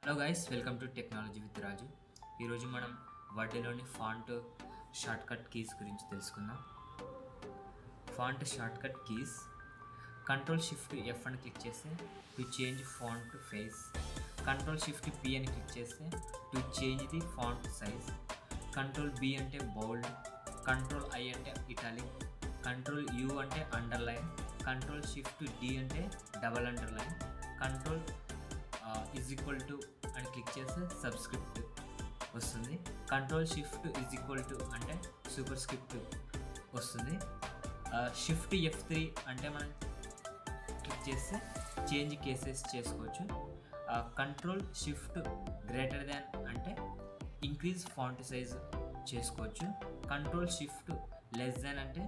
Hello guys, welcome to technology with Raju. ఈరోజు మనం వర్డ్లోని font shortcut keys గురించి తెలుసుకుందాం. ఫాంట్ షార్ట్కట్ కీస్ Ctrl+Shift+F అని క్లిక్ చేస్తే to change font face, Ctrl+Shift+P అని క్లిక్ చేస్తే to change the font size, Ctrl+B అంటే బోల్డ్, Ctrl+I అంటే ఇటాలిక్, Ctrl+U అంటే అండర్లైన్, Ctrl+Shift+D అంటే డబల్ అండర్లైన్, కంట్రోల్ == అని క్లిక్ చేస్తే సబ్స్క్రిప్ట్ వస్తుంది, Ctrl+Shift== అంటే సూపర్ స్క్రిప్ట్ వస్తుంది, Shift+F3 అంటే మనం క్లిక్ చేస్తే చేంజ్ కేసెస్ చేసుకోవచ్చు, Ctrl+Shift అంటే ఇంక్రీజ్ ఫాంట్ సైజ్ చేసుకోవచ్చు, Ctrl+Shift<= అంటే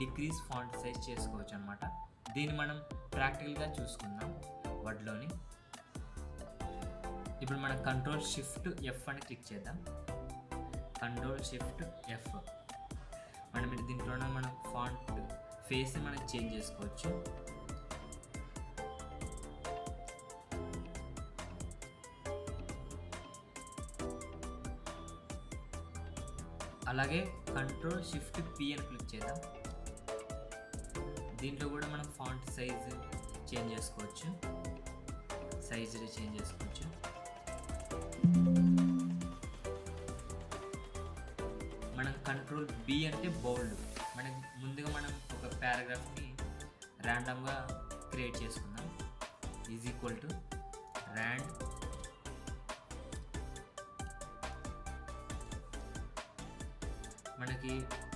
డిక్రీజ్ ఫాంట్ సైజ్ చేసుకోవచ్చు అనమాట. దీన్ని మనం ప్రాక్టికల్గా చూసుకుందాం వర్డ్లోని. ఇప్పుడు మనం Ctrl+Shift+F అని క్లిక్ చేద్దాం. Ctrl+Shift+F మనం దీంట్లోనే మనం ఫాంట్ ఫేస్ మనం చేంజ్ చేసుకోవచ్చు. అలాగే Ctrl+Shift+P అని క్లిక్ చేద్దాం. దీంట్లో కూడా మనం ఫాంట్ సైజ్ చేంజ్ చేసుకోవచ్చు, మనం Ctrl+B అంటే బోల్డ్. మనకి ముందుగా మనం ఒక పారాగ్రాఫ్ని ర్యాండమ్గా క్రియేట్ చేసుకుందాం. =rand మనకి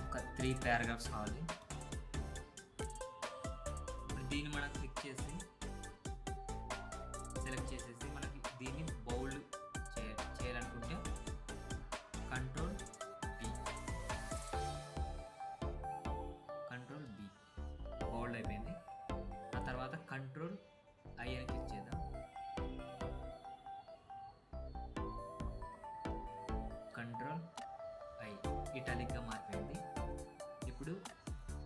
ఒక 3 పారాగ్రాఫ్స్ కావాలి. ఇప్పుడు దీన్ని మనం క్లిక్ చేసి సెలెక్ట్ చేసేసి మనకి దీన్ని బౌల్డ్ చేయాలనుకుంటే Ctrl+B బౌల్డ్ అయిపోయింది. ఆ తర్వాత Ctrl+I అని క్లిక్ చేద్దాం. Ctrl+I ఇటాలిక్గా మారిపోయింది. ఇప్పుడు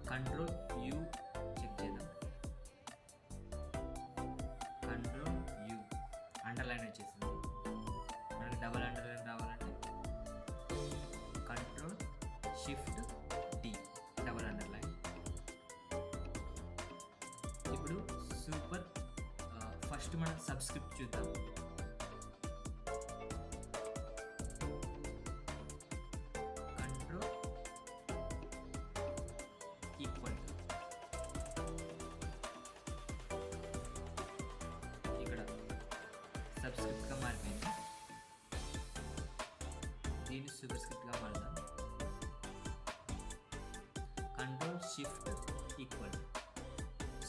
Ctrl+U చెక్ చేద్దాం. Ctrl+U అండర్లైన్ వచ్చేసింది. మనకి డబల్ అండర్లైన్ రావాలంటే Ctrl+Shift+D డబల్ అండర్లైన్. ఇప్పుడు సూపర్. ఫస్ట్ మనం సబ్స్క్రిప్ట్ చూద్దాం. ఇక్కడ సబ్స్క్రిప్ట్గా మారిపోయింది. దీన్ని సూపర్ స్క్రిప్ట్గా మారుదాం. Ctrl+Shift==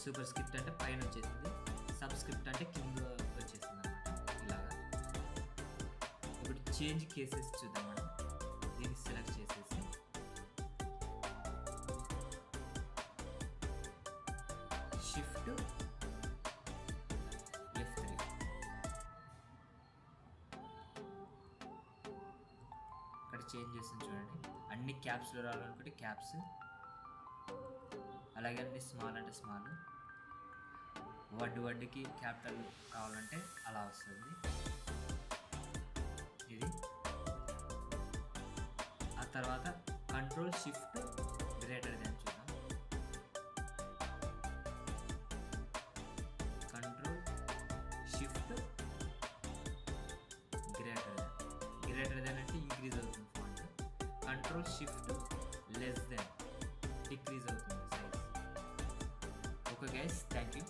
సూపర్ స్క్రిప్ట్ అంటే పైన వచ్చేసింది, సబ్స్క్రిప్ట్ అంటే కింద వచ్చేసింది అన్నమాట. ఇలాగా ఇప్పుడు చేంజ్ కేసెస్ చూద్దాం. మనం దీన్ని సెలెక్ట్ చేసేసి Shift+F3 ఇక్కడ చేంజ్ చేస్తాను చూడండి. అన్ని క్యాప్స్లో రావాలనుకుంటే క్యాప్స్, అలాగే అన్ని స్మాల్ అంటే స్మాల్, వర్డ్కి క్యాపిటల్ కావాలంటే అలా వస్తుంది. ఇది ఆ తర్వాత Ctrl+Shift చూద్దాం. Ctrl+Shift అంటే ఇంక్రీజ్ అవుతుంది ఫాంట్, Ctrl+Shift డిక్రీజ్ అవుతుంది size. Okay guys, thank you.